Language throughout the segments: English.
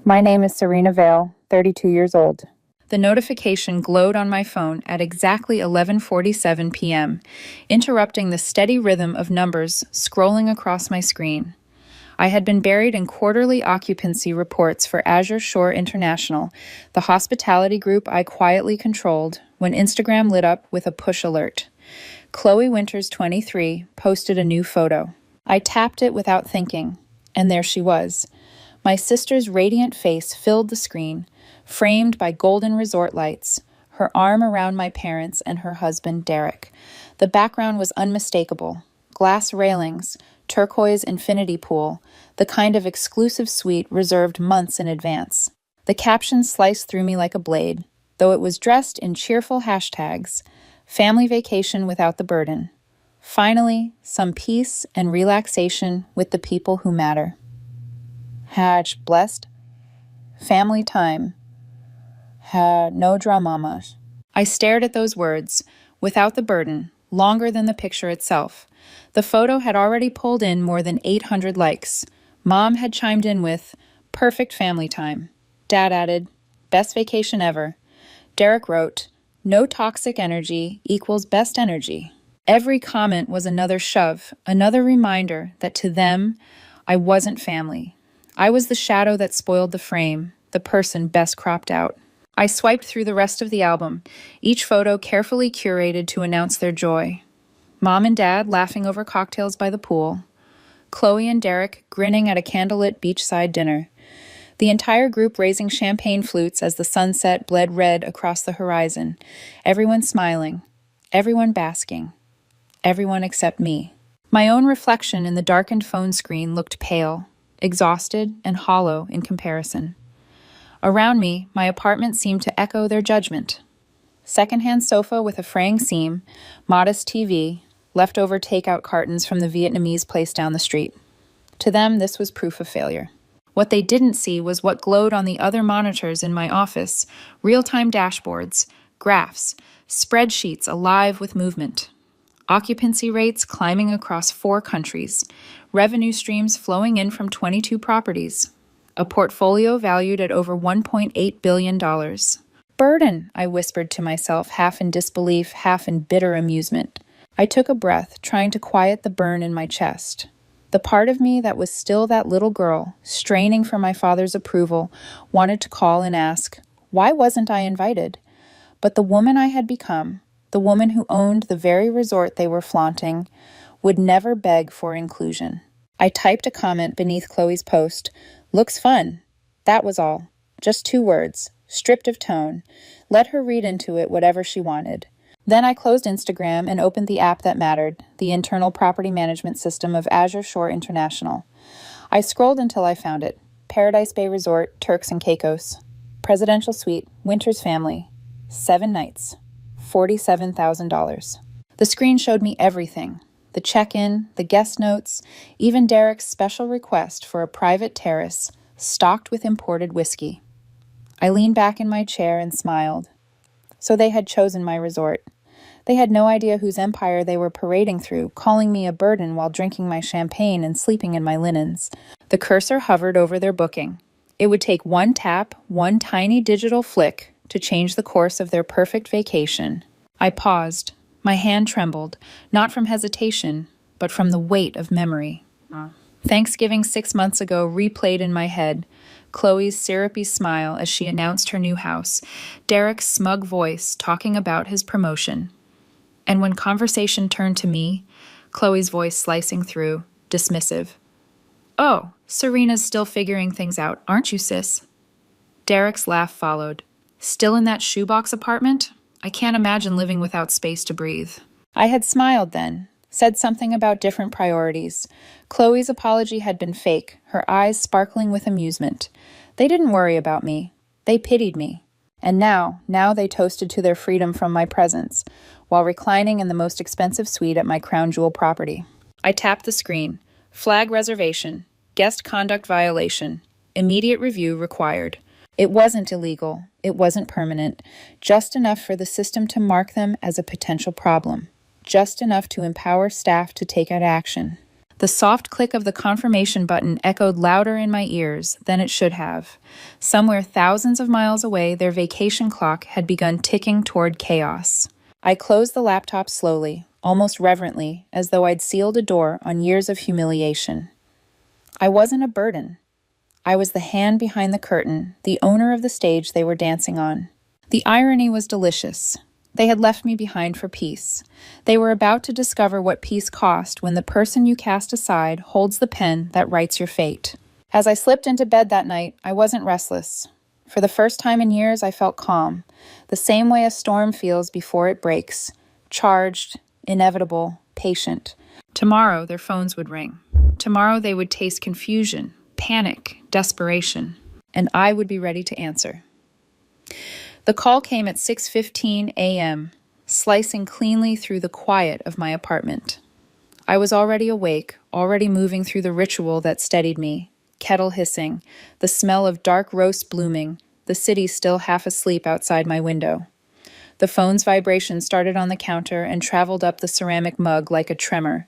My name is Serena Vale, 32 years old. The notification glowed on my phone at exactly 11:47 p.m., interrupting the steady rhythm of numbers scrolling across my screen. I had been buried in quarterly occupancy reports for Azure Shore International, the hospitality group I quietly controlled, when Instagram lit up with a push alert. Chloe Winters, 23, posted a new photo. I tapped it without thinking, and there she was. My sister's radiant face filled the screen, framed by golden resort lights, her arm around my parents and her husband, Derek. The background was unmistakable. Glass railings, turquoise infinity pool, the kind of exclusive suite reserved months in advance. The caption sliced through me like a blade, though it was dressed in cheerful hashtags. Family vacation without the burden. Finally, some peace and relaxation with the people who matter. Had blessed. Family time. Had no dramamas. I stared at those words, without the burden, longer than the picture itself. The photo had already pulled in more than 800 likes. Mom had chimed in with, perfect family time. Dad added, best vacation ever. Derek wrote, no toxic energy equals best energy. Every comment was another shove, another reminder that to them, I wasn't family. I was the shadow that spoiled the frame, the person best cropped out. I swiped through the rest of the album, each photo carefully curated to announce their joy. Mom and Dad laughing over cocktails by the pool. Chloe and Derek grinning at a candlelit beachside dinner. The entire group raising champagne flutes as the sunset bled red across the horizon. Everyone smiling. Everyone basking. Everyone except me. My own reflection in the darkened phone screen looked pale, exhausted, and hollow in comparison. Around me, my apartment seemed to echo their judgment. Secondhand sofa with a fraying seam, modest TV, leftover takeout cartons from the Vietnamese place down the street. To them, this was proof of failure. What they didn't see was what glowed on the other monitors in my office, real-time dashboards, graphs, spreadsheets alive with movement. Occupancy rates climbing across 4 countries, revenue streams flowing in from 22 properties, a portfolio valued at over $1.8 billion. Burden, I whispered to myself, half in disbelief, half in bitter amusement. I took a breath, trying to quiet the burn in my chest. The part of me that was still that little girl, straining for my father's approval, wanted to call and ask, why wasn't I invited? But the woman I had become, the woman who owned the very resort they were flaunting, would never beg for inclusion. I typed a comment beneath Chloe's post, looks fun. That was all. Just 2 words, stripped of tone. Let her read into it whatever she wanted. Then I closed Instagram and opened the app that mattered, the internal property management system of Azure Shore International. I scrolled until I found it. Paradise Bay Resort, Turks and Caicos. Presidential Suite, Winters Family. 7 nights. $47,000. The screen showed me everything. The check-in, the guest notes, even Derek's special request for a private terrace stocked with imported whiskey. I leaned back in my chair and smiled. So they had chosen my resort. They had no idea whose empire they were parading through, calling me a burden while drinking my champagne and sleeping in my linens. The cursor hovered over their booking. It would take one tap, one tiny digital flick, to change the course of their perfect vacation. I paused. My hand trembled, not from hesitation, but from the weight of memory. Thanksgiving 6 months ago replayed in my head. Chloe's syrupy smile as she announced her new house, Derek's smug voice talking about his promotion. And when conversation turned to me, Chloe's voice slicing through, dismissive. Oh, Serena's still figuring things out, aren't you, sis? Derek's laugh followed. Still in that shoebox apartment? I can't imagine living without space to breathe. I had smiled then, said something about different priorities. Chloe's apology had been fake, her eyes sparkling with amusement. They didn't worry about me. They pitied me. And now they toasted to their freedom from my presence, while reclining in the most expensive suite at my crown jewel property. I tapped the screen. Flag reservation. Guest conduct violation. Immediate review required. It wasn't illegal. It wasn't permanent. Just enough for the system to mark them as a potential problem. Just enough to empower staff to take out action. The soft click of the confirmation button echoed louder in my ears than it should have. Somewhere thousands of miles away, their vacation clock had begun ticking toward chaos. I closed the laptop slowly, almost reverently, as though I'd sealed a door on years of humiliation. I wasn't a burden. I was the hand behind the curtain, the owner of the stage they were dancing on. The irony was delicious. They had left me behind for peace. They were about to discover what peace cost when the person you cast aside holds the pen that writes your fate. As I slipped into bed that night, I wasn't restless. For the first time in years, I felt calm, the same way a storm feels before it breaks, charged, inevitable, patient. Tomorrow, their phones would ring. Tomorrow, they would taste confusion, panic, desperation, and I would be ready to answer. The call came at 6:15 a.m., slicing cleanly through the quiet of my apartment. I was already awake, already moving through the ritual that steadied me, kettle hissing, the smell of dark roast blooming, the city still half asleep outside my window. The phone's vibration started on the counter and traveled up the ceramic mug like a tremor.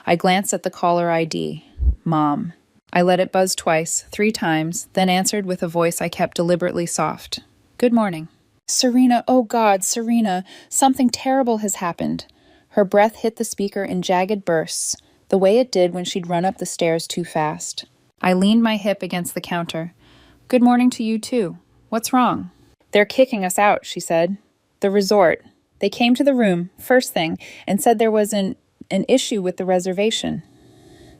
I glanced at the caller ID. Mom. I let it buzz twice, 3 times, then answered with a voice I kept deliberately soft. Good morning. Serena, oh God, Serena, something terrible has happened. Her breath hit the speaker in jagged bursts, the way it did when she'd run up the stairs too fast. I leaned my hip against the counter. Good morning to you too. What's wrong? They're kicking us out, she said. The resort. They came to the room, first thing, and said there was an issue with the reservation.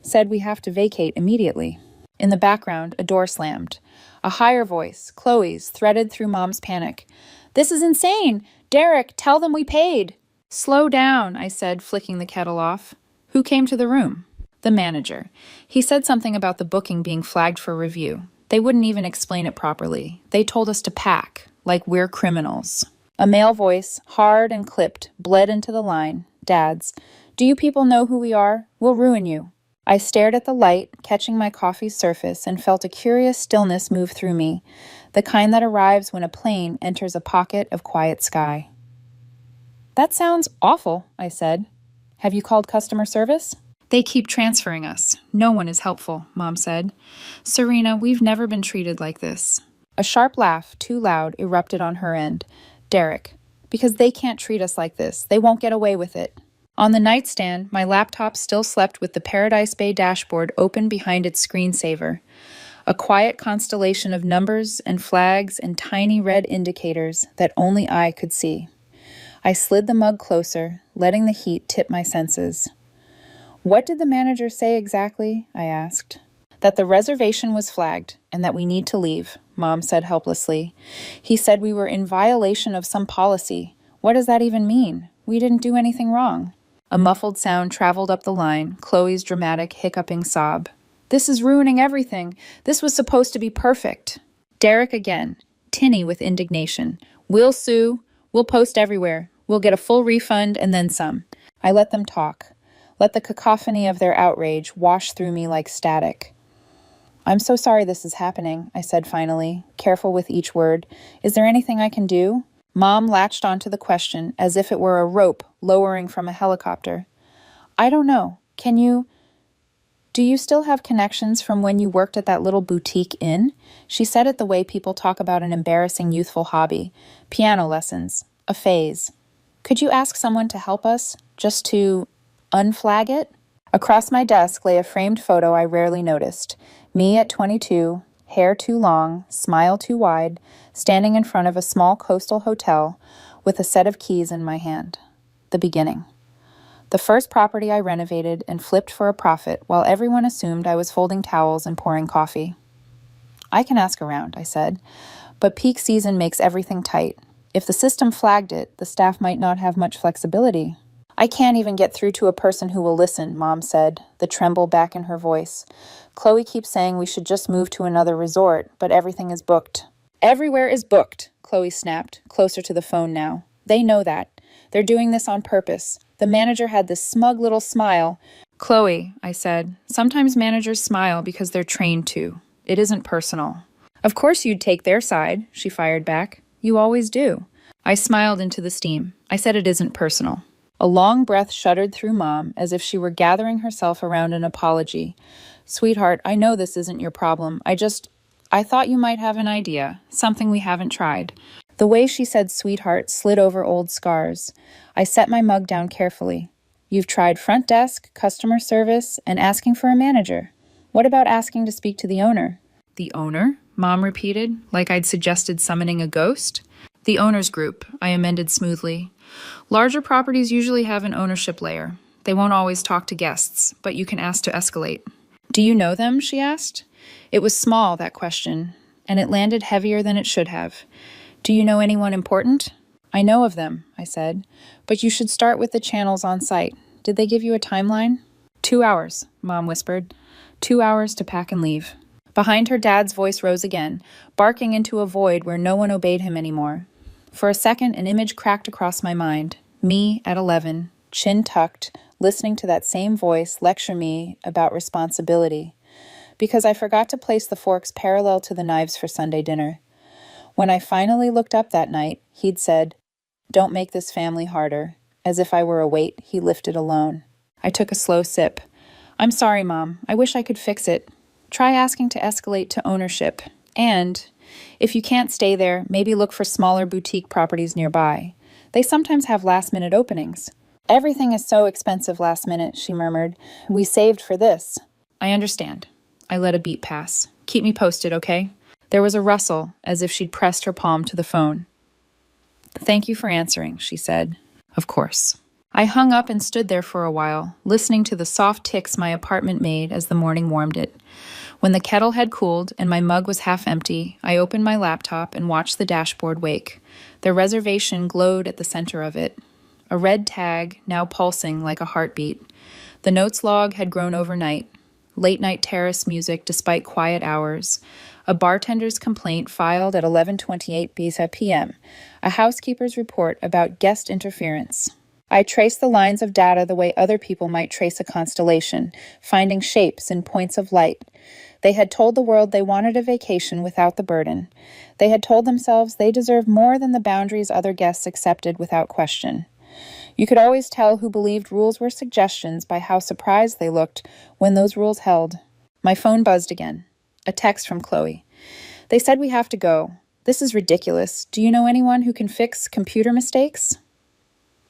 Said we have to vacate immediately. In the background, a door slammed. A higher voice, Chloe's, threaded through Mom's panic. This is insane! Derek, tell them we paid! Slow down, I said, flicking the kettle off. Who came to the room? The manager. He said something about the booking being flagged for review. They wouldn't even explain it properly. They told us to pack, like we're criminals. A male voice, hard and clipped, bled into the line. Dad's. Do you people know who we are? We'll ruin you. I stared at the light, catching my coffee's surface, and felt a curious stillness move through me, the kind that arrives when a plane enters a pocket of quiet sky. That sounds awful, I said. Have you called customer service? They keep transferring us. No one is helpful, Mom said. Serena, we've never been treated like this. A sharp laugh, too loud, erupted on her end. Derek, because they can't treat us like this. They won't get away with it. On the nightstand, my laptop still slept with the Paradise Bay dashboard open behind its screensaver. A quiet constellation of numbers and flags and tiny red indicators that only I could see. I slid the mug closer, letting the heat tip my senses. What did the manager say exactly? I asked. That the reservation was flagged and that we need to leave, Mom said helplessly. He said we were in violation of some policy. What does that even mean? We didn't do anything wrong. A muffled sound traveled up the line, Chloe's dramatic, hiccuping sob. This is ruining everything. This was supposed to be perfect. Derek again, tinny with indignation. We'll sue. We'll post everywhere. We'll get a full refund and then some. I let them talk. Let the cacophony of their outrage wash through me like static. I'm so sorry this is happening, I said finally, careful with each word. Is there anything I can do? Mom latched onto the question as if it were a rope lowering from a helicopter. I don't know. Do you still have connections from when you worked at that little boutique inn? She said it the way people talk about an embarrassing youthful hobby. Piano lessons. A phase. Could you ask someone to help us? Just to unflag it? Across my desk lay a framed photo I rarely noticed. Me at 22, hair too long, smile too wide, standing in front of a small coastal hotel with a set of keys in my hand. The beginning. The first property I renovated and flipped for a profit while everyone assumed I was folding towels and pouring coffee. I can ask around, I said, but peak season makes everything tight. If the system flagged it, the staff might not have much flexibility. I can't even get through to a person who will listen, Mom said, the tremble back in her voice. Chloe keeps saying we should just move to another resort, but everything is booked. Everywhere is booked, Chloe snapped, closer to the phone now. They know that. They're doing this on purpose. The manager had this smug little smile. Chloe, I said, sometimes managers smile because they're trained to. It isn't personal. Of course you'd take their side, she fired back. You always do. I smiled into the steam. I said it isn't personal. A long breath shuddered through Mom, as if she were gathering herself around an apology. Sweetheart, I know this isn't your problem. I thought you might have an idea, something we haven't tried. The way she said sweetheart slid over old scars. I set my mug down carefully. You've tried front desk, customer service, and asking for a manager. What about asking to speak to the owner? The owner? Mom repeated, like I'd suggested summoning a ghost. The owner's group, I amended smoothly. Larger properties usually have an ownership layer. They won't always talk to guests, but you can ask to escalate. Do you know them? She asked. It was small, that question, and it landed heavier than it should have. Do you know anyone important? I know of them, I said, but you should start with the channels on site. Did they give you a timeline? 2 hours, Mom whispered. 2 hours to pack and leave. Behind her, Dad's voice rose again, barking into a void where no one obeyed him anymore. For a second, an image cracked across my mind. Me at 11, chin tucked, listening to that same voice lecture me about responsibility. Because I forgot to place the forks parallel to the knives for Sunday dinner. When I finally looked up that night, he'd said, "Don't make this family harder." As if I were a weight he lifted alone. I took a slow sip. I'm sorry, Mom. I wish I could fix it. Try asking to escalate to ownership. And, if you can't stay there, maybe look for smaller boutique properties nearby. They sometimes have last-minute openings. Everything is so expensive last minute, she murmured. We saved for this. I understand. I let a beat pass. Keep me posted, okay? There was a rustle, as if she'd pressed her palm to the phone. Thank you for answering, she said. Of course. I hung up and stood there for a while, listening to the soft ticks my apartment made as the morning warmed it. When the kettle had cooled and my mug was half empty, I opened my laptop and watched the dashboard wake. The reservation glowed at the center of it. A red tag, now pulsing like a heartbeat. The notes log had grown overnight. Late-night terrace music despite quiet hours. A bartender's complaint filed at 11:28 p.m. A housekeeper's report about guest interference. I traced the lines of data the way other people might trace a constellation, finding shapes and points of light. They had told the world they wanted a vacation without the burden. They had told themselves they deserved more than the boundaries other guests accepted without question. You could always tell who believed rules were suggestions by how surprised they looked when those rules held. My phone buzzed again. A text from Chloe. They said we have to go. This is ridiculous. Do you know anyone who can fix computer mistakes?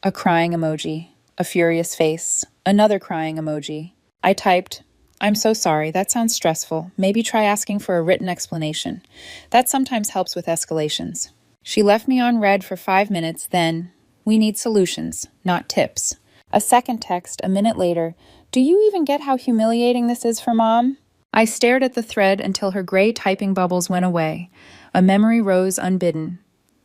A crying emoji. A furious face. Another crying emoji. I typed, I'm so sorry. That sounds stressful. Maybe try asking for a written explanation. That sometimes helps with escalations. She left me on read for 5 minutes, then, we need solutions, not tips. A second text, a minute later, do you even get how humiliating this is for Mom? I stared at the thread until her gray typing bubbles went away. A memory rose unbidden.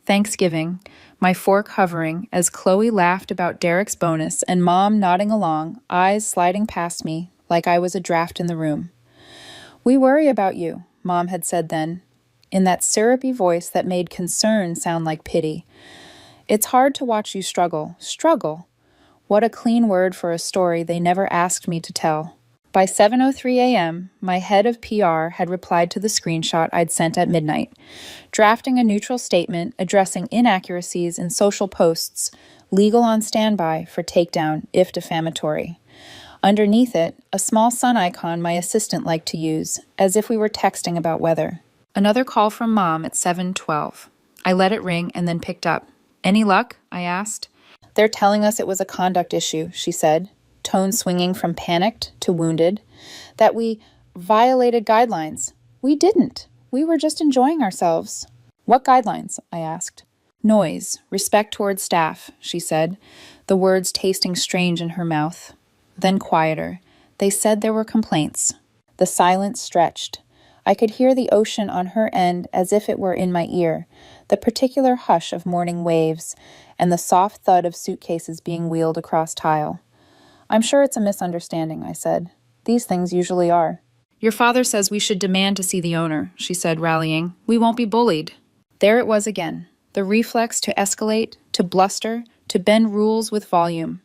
Thanksgiving, my fork hovering as Chloe laughed about Derek's bonus and Mom nodding along, eyes sliding past me like I was a draft in the room. We worry about you, Mom had said then, in that syrupy voice that made concern sound like pity. It's hard to watch you struggle. Struggle? What a clean word for a story they never asked me to tell. By 7:03 a.m., my head of PR had replied to the screenshot I'd sent at midnight, drafting a neutral statement addressing inaccuracies in social posts, legal on standby for takedown if defamatory. Underneath it, a small sun icon my assistant liked to use, as if we were texting about weather. Another call from Mom at 7:12. I let it ring and then picked up. Any luck? I asked. They're telling us it was a conduct issue, she said, tone swinging from panicked to wounded, that we violated guidelines. We didn't. We were just enjoying ourselves. What guidelines? I asked. Noise, respect toward staff, she said, the words tasting strange in her mouth. Then quieter. They said there were complaints. The silence stretched. I could hear the ocean on her end as if it were in my ear, the particular hush of morning waves, and the soft thud of suitcases being wheeled across tile. I'm sure it's a misunderstanding, I said. These things usually are. Your father says we should demand to see the owner, she said, rallying. We won't be bullied. There it was again, the reflex to escalate, to bluster, to bend rules with volume.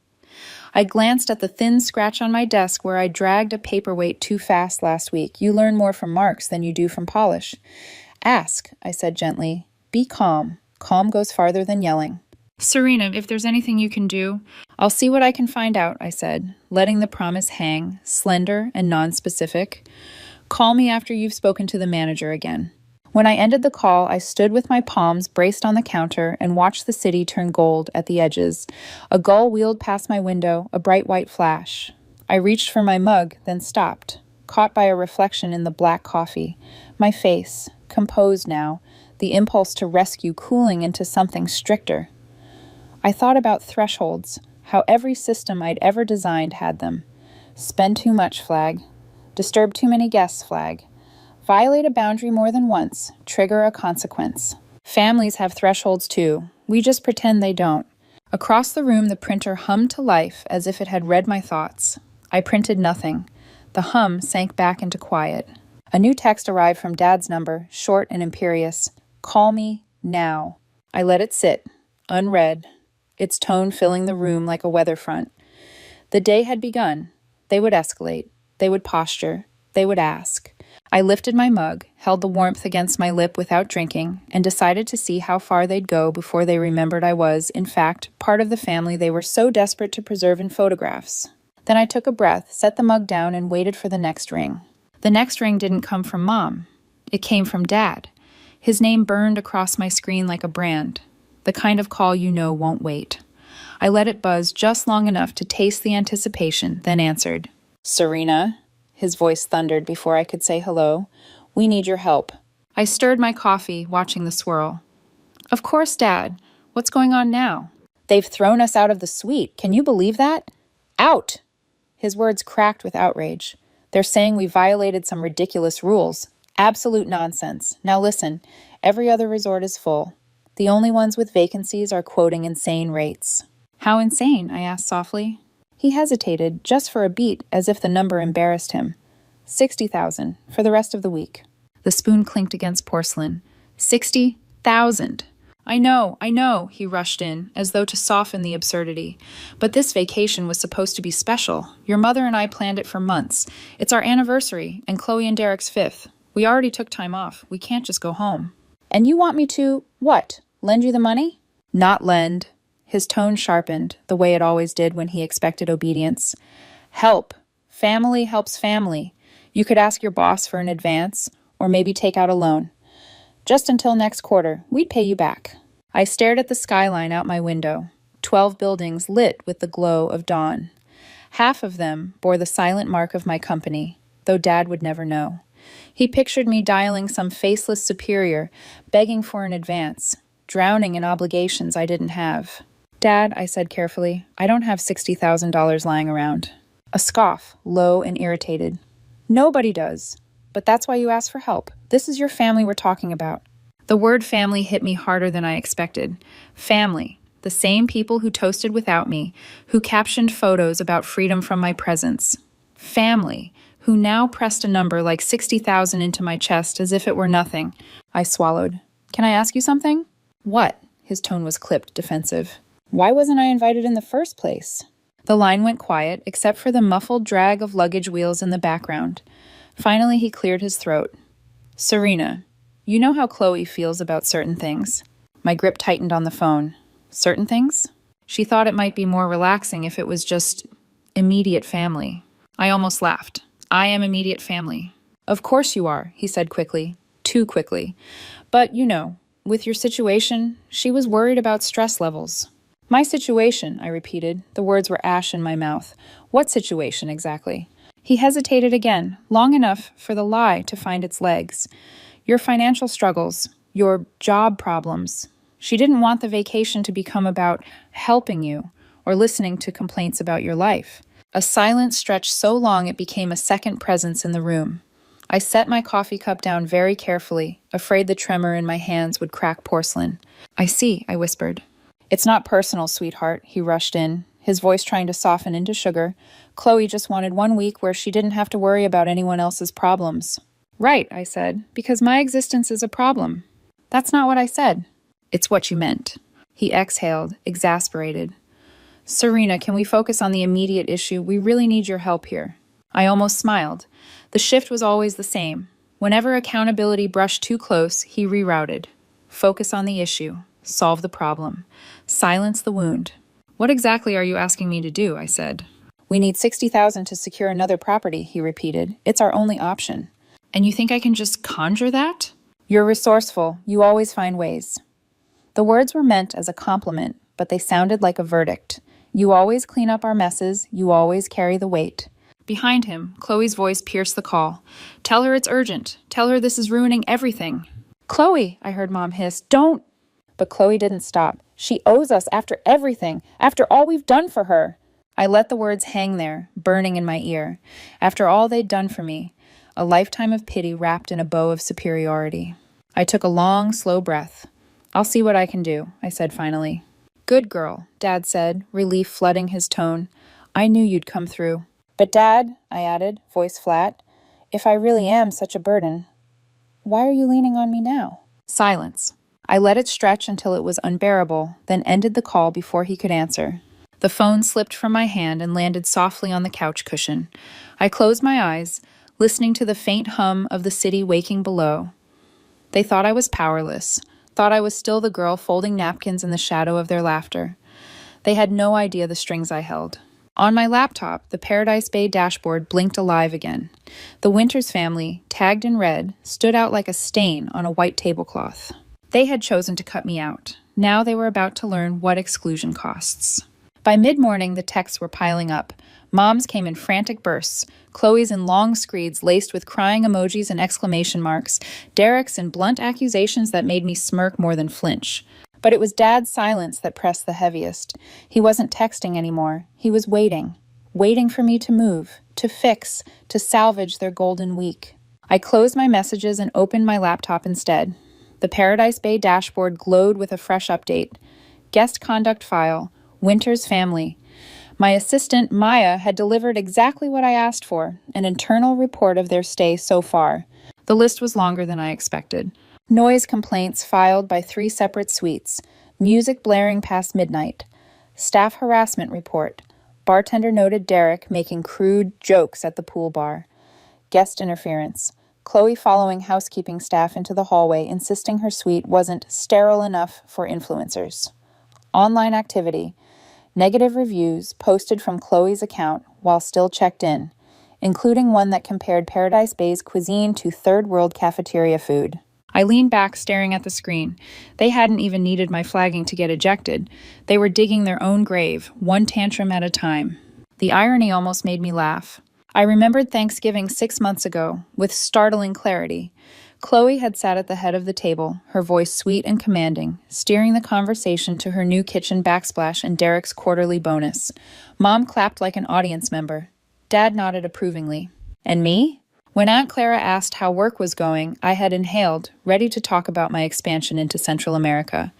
I glanced at the thin scratch on my desk where I dragged a paperweight too fast last week. You learn more from marks than you do from polish. Ask, I said gently. Be calm. Calm goes farther than yelling. Serena, if there's anything you can do, I'll see what I can find out, I said, letting the promise hang, slender and nonspecific. Call me after you've spoken to the manager again. When I ended the call, I stood with my palms braced on the counter and watched the city turn gold at the edges. A gull wheeled past my window, a bright white flash. I reached for my mug, then stopped, caught by a reflection in the black coffee. My face, composed now, the impulse to rescue cooling into something stricter. I thought about thresholds, how every system I'd ever designed had them. Spend too much flag. Disturb too many guests flag. Violate a boundary more than once, trigger a consequence. Families have thresholds too. We just pretend they don't. Across the room, the printer hummed to life as if it had read my thoughts. I printed nothing. The hum sank back into quiet. A new text arrived from Dad's number, short and imperious. Call me now. I let it sit, unread, its tone filling the room like a weather front. The day had begun. They would escalate. They would posture. They would ask. I lifted my mug, held the warmth against my lip without drinking, and decided to see how far they'd go before they remembered I was, in fact, part of the family they were so desperate to preserve in photographs. Then I took a breath, set the mug down, and waited for the next ring. The next ring didn't come from Mom. It came from Dad. His name burned across my screen like a brand, the kind of call you know won't wait. I let it buzz just long enough to taste the anticipation, then answered. Serena, his voice thundered before I could say hello. We need your help. I stirred my coffee, watching the swirl. Of course, Dad. What's going on now? They've thrown us out of the suite. Can you believe that? Out! His words cracked with outrage. They're saying we violated some ridiculous rules. Absolute nonsense. Now listen, every other resort is full. The only ones with vacancies are quoting insane rates. How insane? I asked softly. He hesitated, just for a beat, as if the number embarrassed him. 60,000 for the rest of the week. The spoon clinked against porcelain. 60,000. I know, he rushed in, as though to soften the absurdity. But this vacation was supposed to be special. Your mother and I planned it for months. It's our anniversary, and Chloe and Derek's 5th. We already took time off. We can't just go home. And you want me to, what, lend you the money? Not lend. His tone sharpened, the way it always did when he expected obedience. Help. Family helps family. You could ask your boss for an advance, or maybe take out a loan. Just until next quarter, we'd pay you back. I stared at the skyline out my window, 12 buildings lit with the glow of dawn. Half of them bore the silent mark of my company, though Dad would never know. He pictured me dialing some faceless superior, begging for an advance, drowning in obligations I didn't have. Dad, I said carefully, I don't have $60,000 lying around. A scoff, low and irritated. Nobody does. But that's why you asked for help. This is your family we're talking about. The word family hit me harder than I expected. Family. The same people who toasted without me, who captioned photos about freedom from my presence. Family. Who now pressed a number like 60,000 into my chest as if it were nothing. I swallowed. Can I ask you something? What? His tone was clipped, defensive. Why wasn't I invited in the first place? The line went quiet, except for the muffled drag of luggage wheels in the background. Finally, he cleared his throat. Serena, you know how Chloe feels about certain things. My grip tightened on the phone. Certain things? She thought it might be more relaxing if it was just immediate family. I almost laughed. I am immediate family. Of course you are, he said quickly. Too quickly. But, you know, with your situation, she was worried about stress levels. My situation, I repeated. The words were ash in my mouth. What situation exactly? He hesitated again, long enough for the lie to find its legs. Your financial struggles, your job problems. She didn't want the vacation to become about helping you or listening to complaints about your life. A silence stretched so long it became a second presence in the room. I set my coffee cup down very carefully, afraid the tremor in my hands would crack porcelain. I see, I whispered. It's not personal, sweetheart, he rushed in, his voice trying to soften into sugar. Chloe just wanted 1 week where she didn't have to worry about anyone else's problems. Right, I said, because my existence is a problem. That's not what I said. It's what you meant. He exhaled, exasperated. Serena, can we focus on the immediate issue? We really need your help here. I almost smiled. The shift was always the same. Whenever accountability brushed too close, he rerouted. Focus on the issue. Solve the problem. Silence the wound. What exactly are you asking me to do? I said. We need 60,000 to secure another property, he repeated. It's our only option. And you think I can just conjure that? You're resourceful. You always find ways. The words were meant as a compliment, but they sounded like a verdict. You always clean up our messes. You always carry the weight. Behind him, Chloe's voice pierced the call. Tell her it's urgent. Tell her this is ruining everything. Chloe, I heard Mom hiss, don't. But Chloe didn't stop. She owes us after everything, after all we've done for her. I let the words hang there, burning in my ear. After all they'd done for me, a lifetime of pity wrapped in a bow of superiority. I took a long, slow breath. I'll see what I can do, I said finally. Good girl, Dad said, relief flooding his tone. I knew you'd come through. But Dad, I added, voice flat, if I really am such a burden, why are you leaning on me now? Silence. I let it stretch until it was unbearable, then ended the call before he could answer. The phone slipped from my hand and landed softly on the couch cushion. I closed my eyes, listening to the faint hum of the city waking below. They thought I was powerless, thought I was still the girl folding napkins in the shadow of their laughter. They had no idea the strings I held. On my laptop, the Paradise Bay dashboard blinked alive again. The Winters family, tagged in red, stood out like a stain on a white tablecloth. They had chosen to cut me out. Now they were about to learn what exclusion costs. By mid-morning, the texts were piling up. Mom's came in frantic bursts, Chloe's in long screeds laced with crying emojis and exclamation marks, Derek's in blunt accusations that made me smirk more than flinch. But it was Dad's silence that pressed the heaviest. He wasn't texting anymore. He was waiting for me to move, to fix, to salvage their golden week. I closed my messages and opened my laptop instead. The Paradise Bay dashboard glowed with a fresh update. Guest conduct file, Winters family. My assistant, Maya, had delivered exactly what I asked for, an internal report of their stay so far. The list was longer than I expected. Noise complaints filed by 3 separate suites. Music blaring past midnight. Staff harassment report. Bartender noted Derek making crude jokes at the pool bar. Guest interference. Chloe following housekeeping staff into the hallway, insisting her suite wasn't sterile enough for influencers. Online activity. Negative reviews posted from Chloe's account while still checked in, including one that compared Paradise Bay's cuisine to third world cafeteria food. I leaned back, staring at the screen. They hadn't even needed my flagging to get ejected. They were digging their own grave, one tantrum at a time. The irony almost made me laugh. I remembered Thanksgiving 6 months ago, with startling clarity. Chloe had sat at the head of the table, her voice sweet and commanding, steering the conversation to her new kitchen backsplash and Derek's quarterly bonus. Mom clapped like an audience member. Dad nodded approvingly. And me? When Aunt Clara asked how work was going, I had inhaled, ready to talk about my expansion into Central America.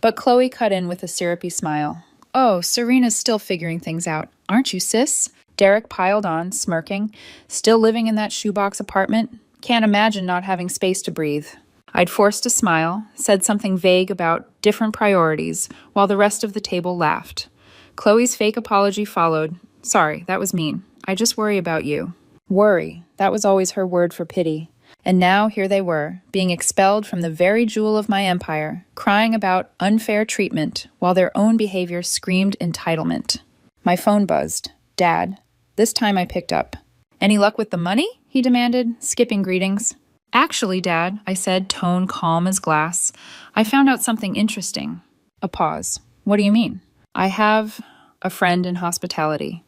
But Chloe cut in with a syrupy smile. Oh, Serena's still figuring things out. Aren't you, sis? Derek piled on, smirking. Still living in that shoebox apartment? Can't imagine not having space to breathe. I'd forced a smile, said something vague about different priorities, while the rest of the table laughed. Chloe's fake apology followed. Sorry, that was mean. I just worry about you. Worry. That was always her word for pity. And now here they were, being expelled from the very jewel of my empire, crying about unfair treatment, while their own behavior screamed entitlement. My phone buzzed. Dad. This time I picked up. Any luck with the money? He demanded, skipping greetings. Actually, Dad, I said, tone calm as glass, I found out something interesting. A pause. What do you mean? I have a friend in hospitality.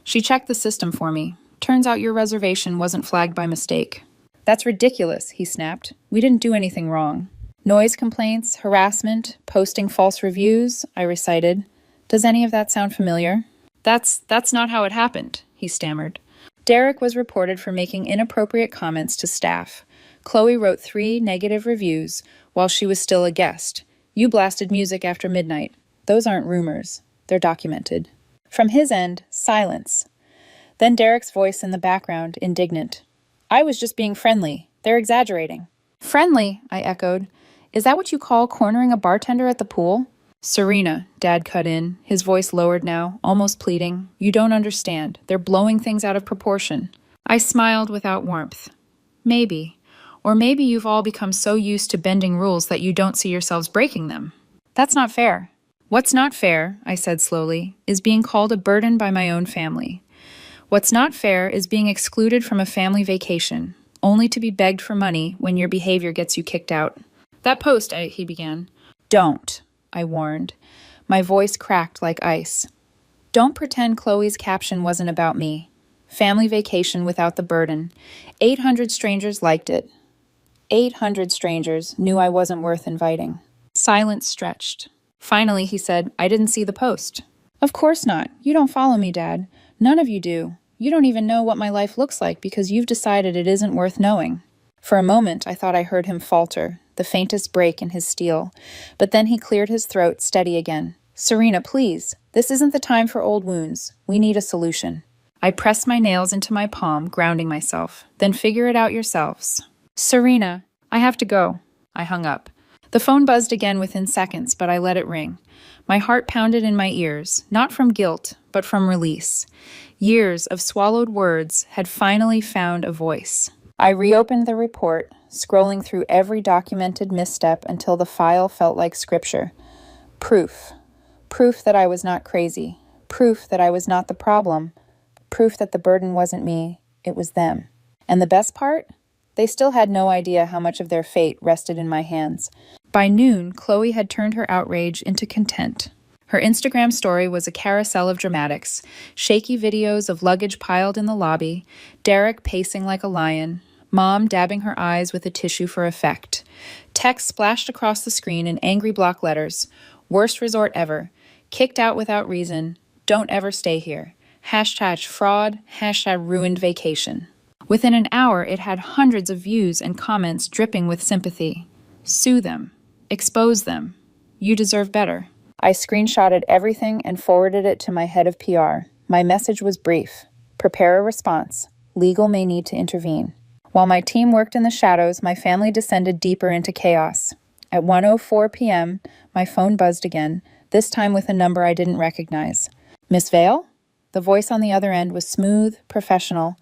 She checked the system for me. Turns out your reservation wasn't flagged by mistake. That's ridiculous, he snapped. We didn't do anything wrong. Noise complaints, harassment, posting false reviews, I recited. Does any of that sound familiar? That's not how it happened, he stammered. Derek was reported for making inappropriate comments to staff. Chloe wrote 3 negative reviews while she was still a guest. You blasted music after midnight. Those aren't rumors. They're documented. From his end, silence. Then Derek's voice in the background, indignant. I was just being friendly. They're exaggerating. Friendly, I echoed. Is that what you call cornering a bartender at the pool? Serena, Dad cut in, his voice lowered now, almost pleading. You don't understand. They're blowing things out of proportion. I smiled without warmth. Maybe. Or maybe you've all become so used to bending rules that you don't see yourselves breaking them. That's not fair. What's not fair, I said slowly, is being called a burden by my own family. What's not fair is being excluded from a family vacation, only to be begged for money when your behavior gets you kicked out. That post, he began. Don't, I warned. My voice cracked like ice. Don't pretend Chloe's caption wasn't about me. Family vacation without the burden. 800 strangers liked it. 800 strangers knew I wasn't worth inviting. Silence stretched. Finally, he said, I didn't see the post. Of course not. You don't follow me, Dad. None of you do. You don't even know what my life looks like because you've decided it isn't worth knowing. For a moment, I thought I heard him falter, the faintest break in his steel. But then he cleared his throat, steady again. Serena, please. This isn't the time for old wounds. We need a solution. I pressed my nails into my palm, grounding myself. Then figure it out yourselves. Serena, I have to go. I hung up. The phone buzzed again within seconds, but I let it ring. My heart pounded in my ears, not from guilt, but from release. Years of swallowed words had finally found a voice. I reopened the report, scrolling through every documented misstep until the file felt like scripture. Proof. Proof that I was not crazy. Proof that I was not the problem. Proof that the burden wasn't me, it was them. And the best part? They still had no idea how much of their fate rested in my hands. By noon, Chloe had turned her outrage into content. Her Instagram story was a carousel of dramatics, shaky videos of luggage piled in the lobby, Derek pacing like a lion, Mom dabbing her eyes with a tissue for effect. Text splashed across the screen in angry block letters. Worst resort ever. Kicked out without reason. Don't ever stay here. Hashtag fraud. Hashtag ruined vacation. Within an hour, it had hundreds of views and comments dripping with sympathy. Sue them. Expose them. You deserve better. I screenshotted everything and forwarded it to my head of PR. My message was brief. Prepare a response. Legal may need to intervene. While my team worked in the shadows, my family descended deeper into chaos. At 1:04 p.m., my phone buzzed again, this time with a number I didn't recognize. Miss Vale? The voice on the other end was smooth, professional.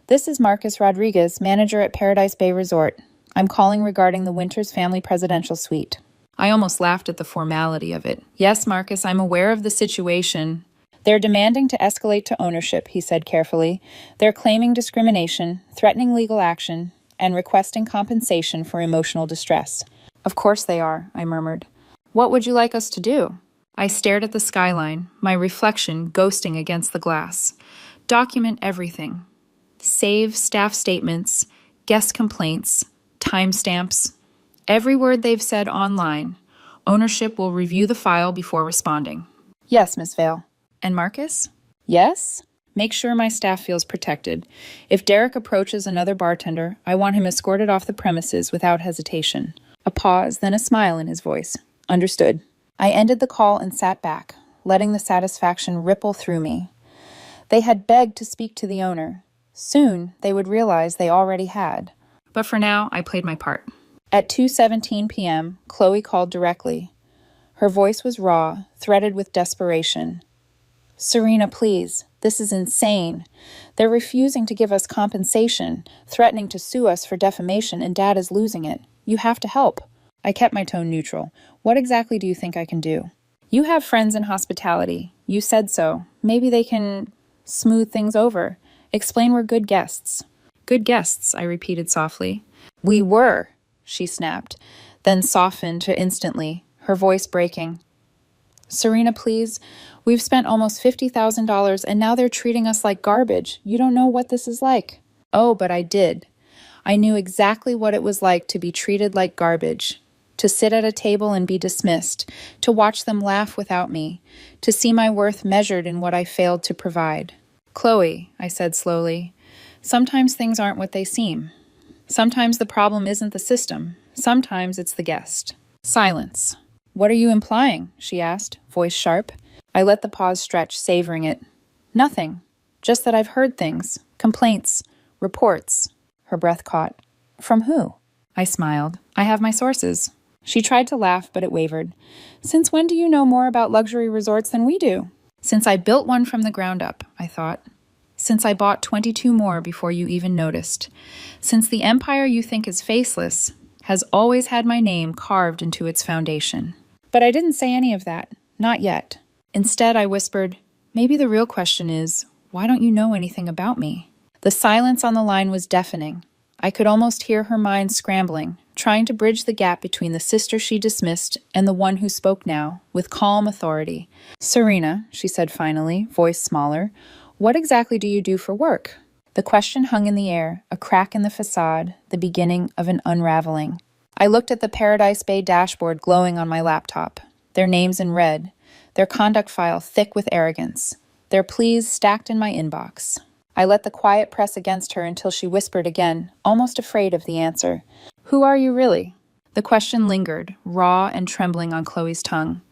This is Marcus Rodriguez, manager at Paradise Bay Resort. I'm calling regarding the Winters family presidential suite. I almost laughed at the formality of it. Yes, Marcus, I'm aware of the situation. They're demanding to escalate to ownership, he said carefully. They're claiming discrimination, threatening legal action, and requesting compensation for emotional distress. Of course they are, I murmured. What would you like us to do? I stared at the skyline, my reflection ghosting against the glass. Document everything. Save staff statements, guest complaints, timestamps. Every word they've said online. Ownership will review the file before responding. Yes, Miss Vale. And Marcus? Yes? Make sure my staff feels protected. If Derek approaches another bartender, I want him escorted off the premises without hesitation. A pause, then a smile in his voice. Understood. I ended the call and sat back, letting the satisfaction ripple through me. They had begged to speak to the owner. Soon, they would realize they already had. But for now, I played my part. At 2:17 p.m., Chloe called directly. Her voice was raw, threaded with desperation. Serena, please. This is insane. They're refusing to give us compensation, threatening to sue us for defamation, and Dad is losing it. You have to help. I kept my tone neutral. What exactly do you think I can do? You have friends in hospitality. You said so. Maybe they can smooth things over. Explain we're good guests. Good guests, I repeated softly. We were, she snapped, then softened to instantly, her voice breaking. Serena, please. We've spent almost $50,000 and now they're treating us like garbage. You don't know what this is like. Oh, but I did. I knew exactly what it was like to be treated like garbage, to sit at a table and be dismissed, to watch them laugh without me, to see my worth measured in what I failed to provide. Chloe, I said slowly, sometimes things aren't what they seem. Sometimes the problem isn't the system. Sometimes it's the guest. Silence. What are you implying? She asked, voice sharp. I let the pause stretch, savoring it. Nothing. Just that I've heard things. Complaints. Reports. Her breath caught. From who? I smiled. I have my sources. She tried to laugh, but it wavered. Since when do you know more about luxury resorts than we do? Since I built one from the ground up, I thought. Since I bought 22 more before you even noticed. Since the empire you think is faceless has always had my name carved into its foundation. But I didn't say any of that. not yet. Instead, I whispered, maybe the real question is, why don't you know anything about me? The silence on the line was deafening. I could almost hear her mind scrambling, trying to bridge the gap between the sister she dismissed and the one who spoke now, with calm authority. Serena, she said finally, voice smaller, what exactly do you do for work? The question hung in the air, a crack in the facade, the beginning of an unraveling. I looked at the Paradise Bay dashboard glowing on my laptop, their names in red, their conduct file thick with arrogance, their pleas stacked in my inbox. I let the quiet press against her until she whispered again, almost afraid of the answer. Who are you really? The question lingered, raw and trembling on Chloe's tongue.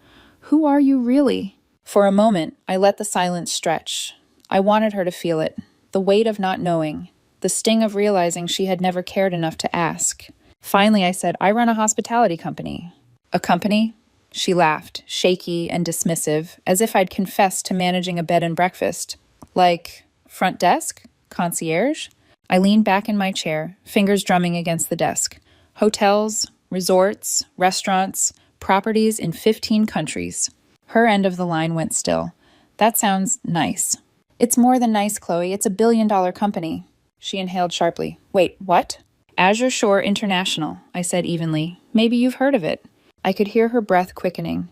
Who are you really? For a moment, I let the silence stretch. I wanted her to feel it, the weight of not knowing, the sting of realizing she had never cared enough to ask. Finally, I said, I run a hospitality company. A company? She laughed, shaky and dismissive, as if I'd confessed to managing a bed and breakfast. Like, front desk? Concierge? I leaned back in my chair, fingers drumming against the desk. Hotels, resorts, restaurants, properties in 15 countries. Her end of the line went still. That sounds nice. It's more than nice, Chloe. It's a billion-dollar company. She inhaled sharply. Wait, what? Azure Shore International, I said evenly. Maybe you've heard of it. I could hear her breath quickening.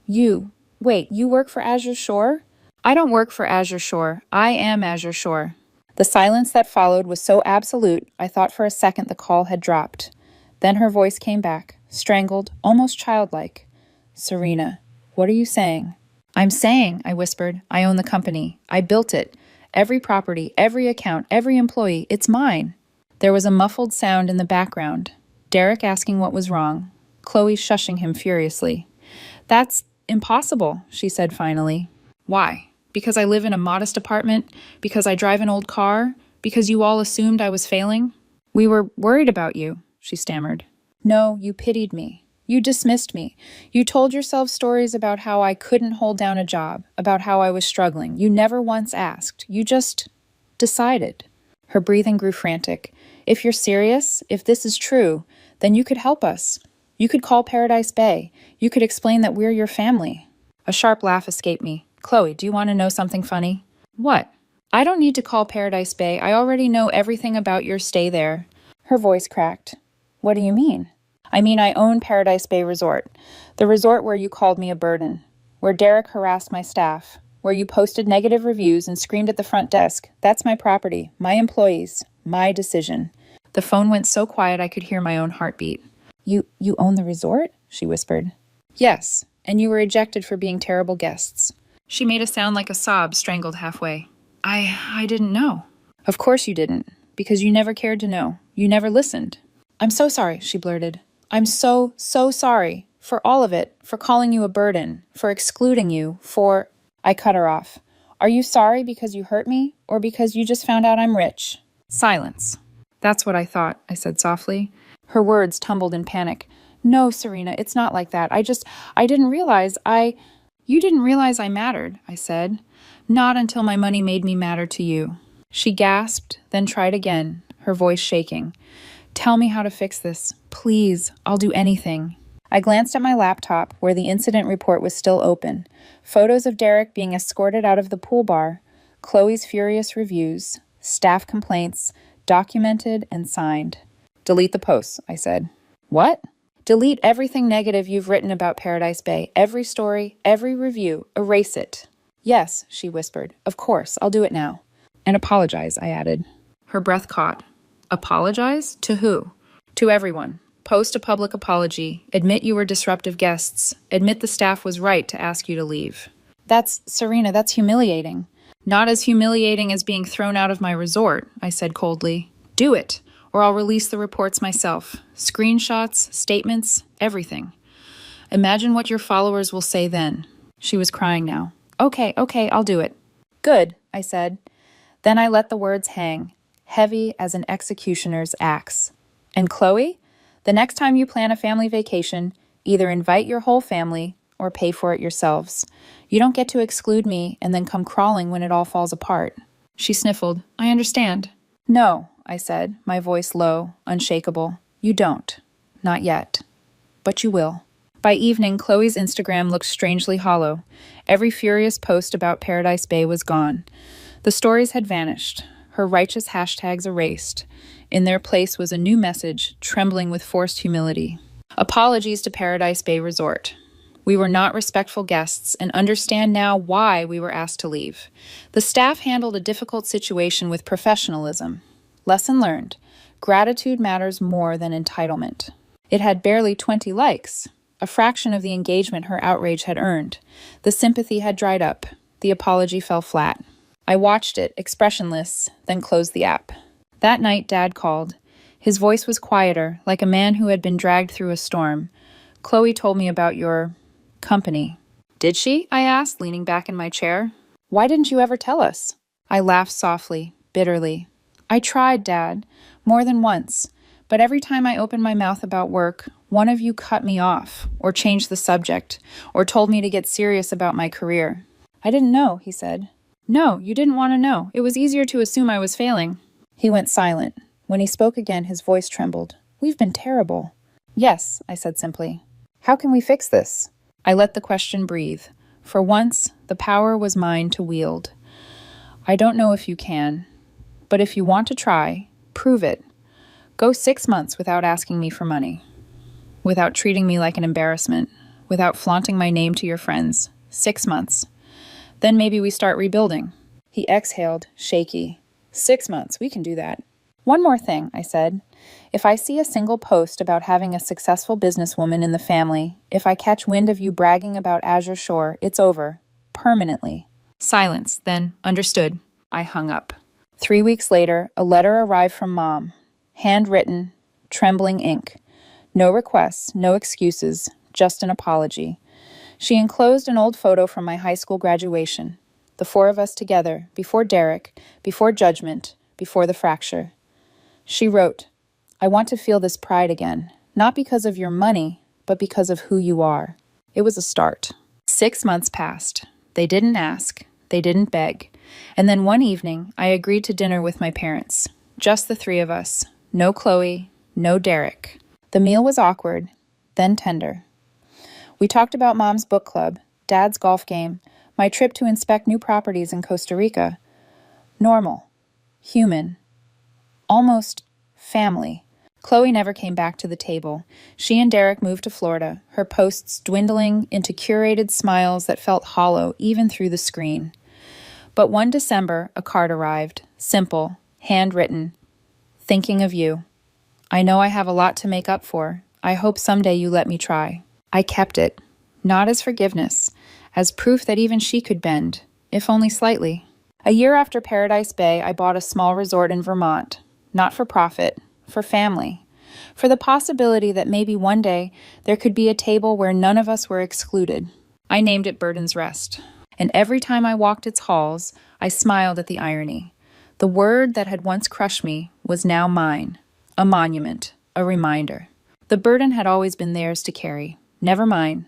You work for Azure Shore? I don't work for Azure Shore. I am Azure Shore. The silence that followed was so absolute, I thought for a second the call had dropped. Then her voice came back, strangled, almost childlike. Serena, what are you saying? I'm saying, I whispered, I own the company. I built it. Every property, every account, every employee, it's mine. There was a muffled sound in the background. Derek asking what was wrong. Chloe shushing him furiously. That's impossible, she said finally. Why? Because I live in a modest apartment? Because I drive an old car? Because you all assumed I was failing? We were worried about you, she stammered. No, you pitied me. You dismissed me. You told yourself stories about how I couldn't hold down a job, about how I was struggling. You never once asked. You just decided. Her breathing grew frantic. If you're serious, if this is true, then you could help us. You could call Paradise Bay. You could explain that we're your family. A sharp laugh escaped me. Chloe, do you want to know something funny? What? I don't need to call Paradise Bay. I already know everything about your stay there. Her voice cracked. What do you mean? I mean, I own Paradise Bay Resort. The resort where you called me a burden. Where Derek harassed my staff. Where you posted negative reviews and screamed at the front desk. That's my property. My employees. My decision. The phone went so quiet I could hear my own heartbeat. You own the resort? She whispered. Yes, and you were ejected for being terrible guests. She made a sound like a sob strangled halfway. I didn't know. Of course you didn't, because you never cared to know. You never listened. I'm so sorry, she blurted. I'm so sorry. For all of it. For calling you a burden. For excluding you. For... I cut her off. Are you sorry because you hurt me? Or because you just found out I'm rich? Silence. That's what I thought, I said softly. Her words tumbled in panic. No, Serena, it's not like that. I didn't realize You didn't realize I mattered, I said. Not until my money made me matter to you. She gasped, then tried again, her voice shaking. Tell me how to fix this. Please, I'll do anything. I glanced at my laptop, where the incident report was still open. Photos of Derek being escorted out of the pool bar, Chloe's furious reviews, staff complaints, documented and signed. Delete the posts, I said. What? Delete everything negative you've written about Paradise Bay. Every story, every review. Erase it. Yes, she whispered. Of course, I'll do it now. And apologize, I added. Her breath caught. Apologize? To who? To everyone. Post a public apology. Admit you were disruptive guests. Admit the staff was right to ask you to leave. Serena, that's humiliating. Not as humiliating as being thrown out of my resort, I said coldly. Do it, or I'll release the reports myself. Screenshots, statements, everything. Imagine what your followers will say then. She was crying now. Okay, I'll do it. Good, I said. Then I let the words hang, heavy as an executioner's axe. And Chloe, the next time you plan a family vacation, either invite your whole family or pay for it yourselves. You don't get to exclude me and then come crawling when it all falls apart. She sniffled. I understand. No, I said, my voice low, unshakable. You don't. Not yet. But you will. By evening, Chloe's Instagram looked strangely hollow. Every furious post about Paradise Bay was gone. The stories had vanished, her righteous hashtags erased. In their place was a new message, trembling with forced humility. Apologies to Paradise Bay Resort. We were not respectful guests and understand now why we were asked to leave. The staff handled a difficult situation with professionalism. Lesson learned. Gratitude matters more than entitlement. It had barely 20 likes, a fraction of the engagement her outrage had earned. The sympathy had dried up. The apology fell flat. I watched it, expressionless, then closed the app. That night, Dad called. His voice was quieter, like a man who had been dragged through a storm. Chloe told me about your company. Did she? I asked, leaning back in my chair. Why didn't you ever tell us? I laughed softly, bitterly. I tried, Dad, more than once. But every time I opened my mouth about work, one of you cut me off, or changed the subject, or told me to get serious about my career. I didn't know, he said. No, you didn't want to know. It was easier to assume I was failing. He went silent. When he spoke again, his voice trembled. We've been terrible. Yes, I said simply. How can we fix this? I let the question breathe. For once, the power was mine to wield. I don't know if you can, but if you want to try, prove it. Go 6 months without asking me for money, without treating me like an embarrassment, without flaunting my name to your friends. 6 months. Then maybe we start rebuilding. He exhaled, shaky. 6 months, we can do that. One more thing, I said. If I see a single post about having a successful businesswoman in the family, if I catch wind of you bragging about Azure Shore, it's over. Permanently. Silence, then, understood. I hung up. 3 weeks later, a letter arrived from Mom. Handwritten, trembling ink. No requests, no excuses, just an apology. She enclosed an old photo from my high school graduation. The 4 of us together, before Derek, before judgment, before the fracture. She wrote, I want to feel this pride again, not because of your money, but because of who you are. It was a start. 6 months passed. They didn't ask. They didn't beg. And then one evening, I agreed to dinner with my parents. Just the 3 of us. No Chloe, no Derek. The meal was awkward, then tender. We talked about Mom's book club, Dad's golf game, my trip to inspect new properties in Costa Rica. Normal. Human. Almost family. Chloe never came back to the table. She and Derek moved to Florida, her posts dwindling into curated smiles that felt hollow even through the screen. But one December, a card arrived, simple, handwritten. Thinking of you. I know I have a lot to make up for. I hope someday you let me try. I kept it, not as forgiveness, as proof that even she could bend, if only slightly. A year after Paradise Bay, I bought a small resort in Vermont, not for profit, for family, for the possibility that maybe one day there could be a table where none of us were excluded. I named it Burden's Rest, and every time I walked its halls, I smiled at the irony. The word that had once crushed me was now mine, a monument, a reminder. The burden had always been theirs to carry, never mine.